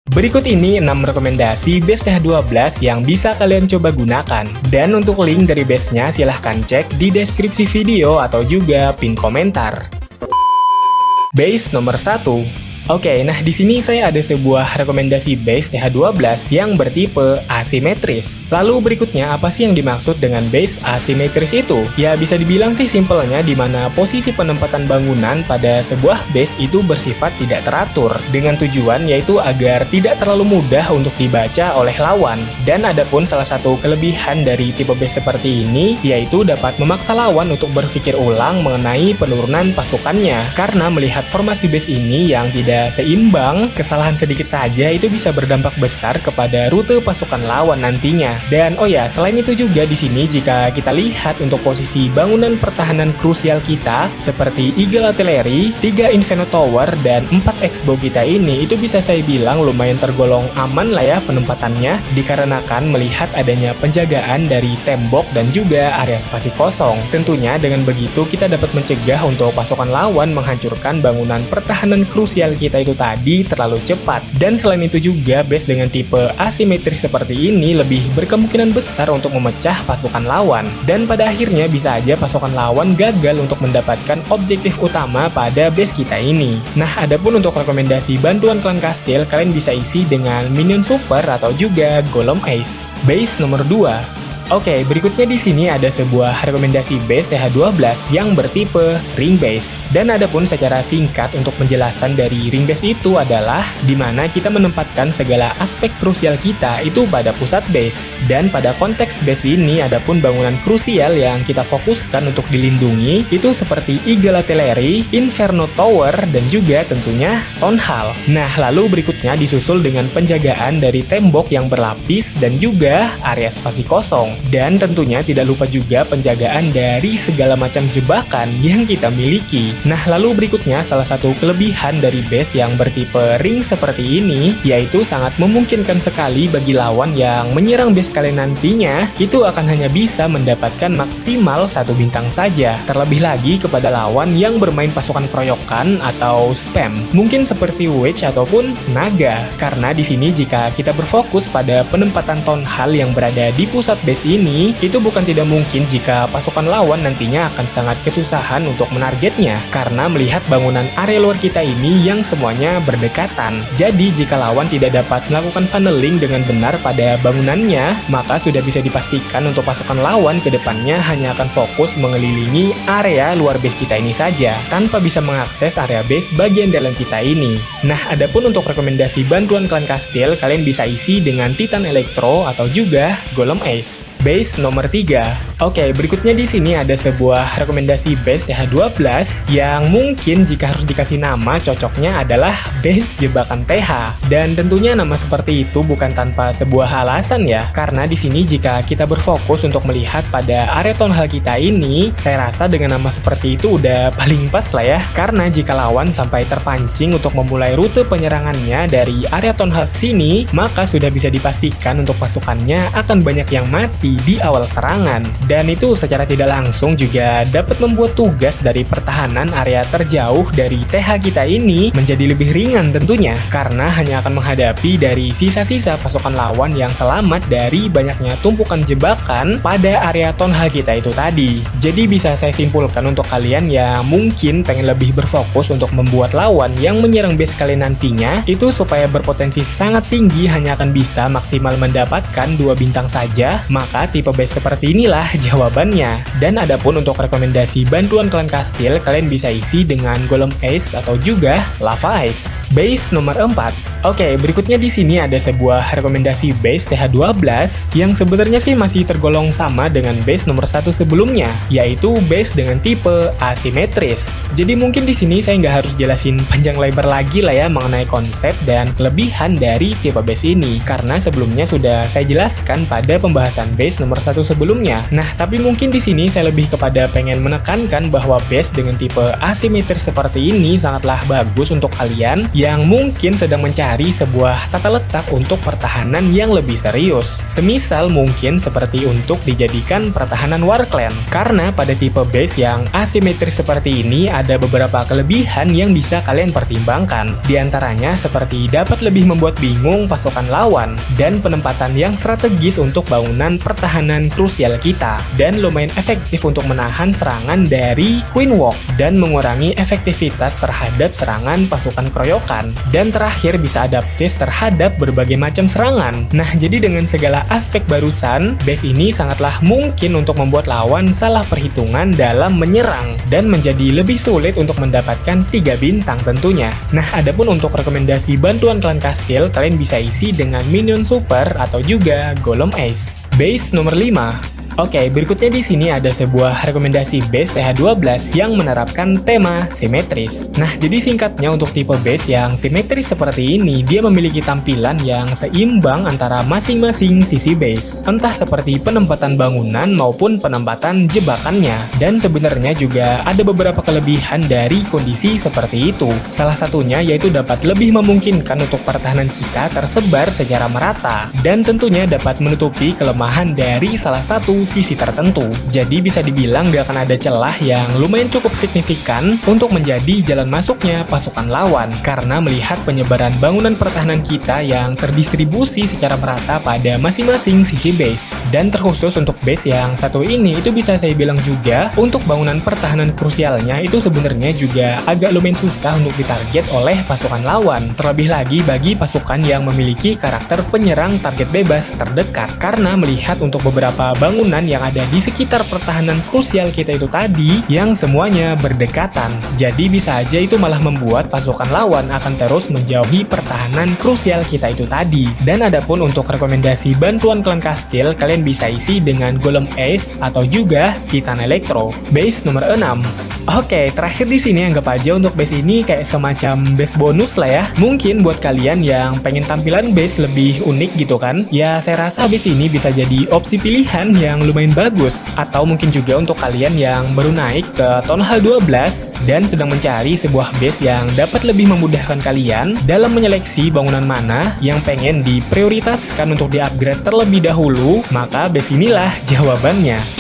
Berikut ini 6 rekomendasi base TH12 yang bisa kalian coba gunakan. Dan untuk link dari base-nya silahkan cek di deskripsi video atau juga pin komentar. Base nomor 1. Oke, nah di sini saya ada sebuah rekomendasi base TH12 yang bertipe asimetris. Lalu berikutnya apa sih yang dimaksud dengan base asimetris itu? Ya bisa dibilang sih simpelnya di mana posisi penempatan bangunan pada sebuah base itu bersifat tidak teratur dengan tujuan yaitu agar tidak terlalu mudah untuk dibaca oleh lawan. Dan adapun salah satu kelebihan dari tipe base seperti ini yaitu dapat memaksa lawan untuk berpikir ulang mengenai penurunan pasukannya. Karena melihat formasi base ini yang tidak seimbang, kesalahan sedikit saja itu bisa berdampak besar kepada rute pasukan lawan nantinya. Dan oh ya, selain itu juga di sini jika kita lihat untuk posisi bangunan pertahanan krusial kita seperti Eagle Artillery, 3 Inferno Tower, dan 4 X-Bow kita ini itu bisa saya bilang lumayan tergolong aman lah ya penempatannya, dikarenakan melihat adanya penjagaan dari tembok dan juga area spasi kosong. Tentunya dengan begitu kita dapat mencegah untuk pasukan lawan menghancurkan bangunan pertahanan krusial kita itu tadi terlalu cepat. Dan selain itu juga base dengan tipe asimetris seperti ini lebih berkemungkinan besar untuk memecah pasukan lawan, dan pada akhirnya bisa aja pasukan lawan gagal untuk mendapatkan objektif utama pada base kita ini. Nah, adapun untuk rekomendasi bantuan klan kastil, kalian bisa isi dengan minion super atau juga golem ace. Base nomor 2. Oke, berikutnya di sini ada sebuah rekomendasi base TH12 yang bertipe ring base. Dan adapun secara singkat untuk penjelasan dari ring base itu adalah di mana kita menempatkan segala aspek krusial kita itu pada pusat base. Dan pada konteks base ini adapun bangunan krusial yang kita fokuskan untuk dilindungi itu seperti Eagle Artillery, Inferno Tower, dan juga tentunya Town Hall. Nah, lalu berikutnya disusul dengan penjagaan dari tembok yang berlapis dan juga area spasi kosong. Dan tentunya tidak lupa juga penjagaan dari segala macam jebakan yang kita miliki. Nah, lalu berikutnya salah satu kelebihan dari base yang bertipe ring seperti ini yaitu sangat memungkinkan sekali bagi lawan yang menyerang base kalian nantinya itu akan hanya bisa mendapatkan maksimal 1 bintang saja. Terlebih lagi kepada lawan yang bermain pasukan keroyokan atau spam, mungkin seperti witch ataupun naga. Karena di sini jika kita berfokus pada penempatan Town Hall yang berada di pusat base ini, itu bukan tidak mungkin jika pasukan lawan nantinya akan sangat kesusahan untuk menargetnya karena melihat bangunan area luar kita ini yang semuanya berdekatan. Jadi jika lawan tidak dapat melakukan funneling dengan benar pada bangunannya, maka sudah bisa dipastikan untuk pasukan lawan ke depannya hanya akan fokus mengelilingi area luar base kita ini saja tanpa bisa mengakses area base bagian dalam kita ini. Nah, adapun untuk rekomendasi bantuan klan kastil, kalian bisa isi dengan Titan Electro atau juga Golem Ace. Base nomor 3. Oke, berikutnya di sini ada sebuah rekomendasi base TH12 yang mungkin jika harus dikasih nama cocoknya adalah base jebakan TH. Dan tentunya nama seperti itu bukan tanpa sebuah alasan ya. Karena di sini jika kita berfokus untuk melihat pada area Town Hall kita ini, saya rasa dengan nama seperti itu udah paling pas lah ya. Karena jika lawan sampai terpancing untuk memulai rute penyerangannya dari area Town Hall sini, maka sudah bisa dipastikan untuk pasukannya akan banyak yang mati di awal serangan. Dan itu secara tidak langsung juga dapat membuat tugas dari pertahanan area terjauh dari TH kita ini menjadi lebih ringan tentunya, karena hanya akan menghadapi dari sisa-sisa pasukan lawan yang selamat dari banyaknya tumpukan jebakan pada area Town Hall kita itu tadi. Jadi bisa saya simpulkan untuk kalian yang mungkin pengen lebih berfokus untuk membuat lawan yang menyerang base kalian nantinya itu supaya berpotensi sangat tinggi hanya akan bisa maksimal mendapatkan 2 bintang saja, maka tipe base seperti inilah jawabannya. Dan adapun untuk rekomendasi bantuan klan kastil, kalian bisa isi dengan Golem Ace atau juga Lava Ace. Base nomor 4. Oke, berikutnya di sini ada sebuah rekomendasi base TH12 yang sebenarnya sih masih tergolong sama dengan base nomor 1 sebelumnya, yaitu base dengan tipe asimetris. Jadi mungkin di sini saya nggak harus jelasin panjang lebar lagi lah ya mengenai konsep dan kelebihan dari tipe base ini, karena sebelumnya sudah saya jelaskan pada pembahasan base nomor 1 sebelumnya. Nah, tapi mungkin di sini saya lebih kepada pengen menekankan bahwa base dengan tipe asimetris seperti ini sangatlah bagus untuk kalian yang mungkin sedang mencari sebuah tata letak untuk pertahanan yang lebih serius. Semisal mungkin seperti untuk dijadikan pertahanan war clan. Karena pada tipe base yang asimetris seperti ini ada beberapa kelebihan yang bisa kalian pertimbangkan. Di antaranya seperti dapat lebih membuat bingung pasukan lawan dan penempatan yang strategis untuk bangunan pertahanan krusial kita, dan lumayan efektif untuk menahan serangan dari Queen Walk dan mengurangi efektivitas terhadap serangan pasukan keroyokan, dan terakhir bisa adaptif terhadap berbagai macam serangan. Nah, jadi dengan segala aspek barusan, base ini sangatlah mungkin untuk membuat lawan salah perhitungan dalam menyerang dan menjadi lebih sulit untuk mendapatkan 3 bintang tentunya. Nah, adapun untuk rekomendasi bantuan klan kastil, kalian bisa isi dengan minion super atau juga golem ace. Base nomor 5. Oke, berikutnya di sini ada sebuah rekomendasi base TH12 yang menerapkan tema simetris. Nah, jadi singkatnya untuk tipe base yang simetris seperti ini, dia memiliki tampilan yang seimbang antara masing-masing sisi base. Entah seperti penempatan bangunan maupun penempatan jebakannya. Dan sebenarnya juga ada beberapa kelebihan dari kondisi seperti itu. Salah satunya yaitu dapat lebih memungkinkan untuk pertahanan kita tersebar secara merata. Dan tentunya dapat menutupi kelemahan dari salah satu sisi tertentu. Jadi bisa dibilang gak akan ada celah yang lumayan cukup signifikan untuk menjadi jalan masuknya pasukan lawan, karena melihat penyebaran bangunan pertahanan kita yang terdistribusi secara merata pada masing-masing sisi base. Dan terkhusus untuk base yang satu ini, itu bisa saya bilang juga untuk bangunan pertahanan krusialnya itu sebenarnya juga agak lumayan susah untuk ditarget oleh pasukan lawan, terlebih lagi bagi pasukan yang memiliki karakter penyerang target bebas terdekat, karena melihat untuk beberapa bangunan yang ada di sekitar pertahanan krusial kita itu tadi yang semuanya berdekatan. Jadi bisa aja itu malah membuat pasukan lawan akan terus menjauhi pertahanan krusial kita itu tadi. Dan adapun untuk rekomendasi bantuan klan kastil, kalian bisa isi dengan golem ace atau juga titan elektro. Base nomor 6. Oke, terakhir di sini anggap aja untuk base ini kayak semacam base bonus lah ya. Mungkin buat kalian yang pengen tampilan base lebih unik gitu kan, ya saya rasa base ini bisa jadi opsi pilihan yang lumayan bagus. Atau mungkin juga untuk kalian yang baru naik ke Town Hall 12 dan sedang mencari sebuah base yang dapat lebih memudahkan kalian dalam menyeleksi bangunan mana yang pengen diprioritaskan untuk di-upgrade terlebih dahulu, maka base inilah jawabannya.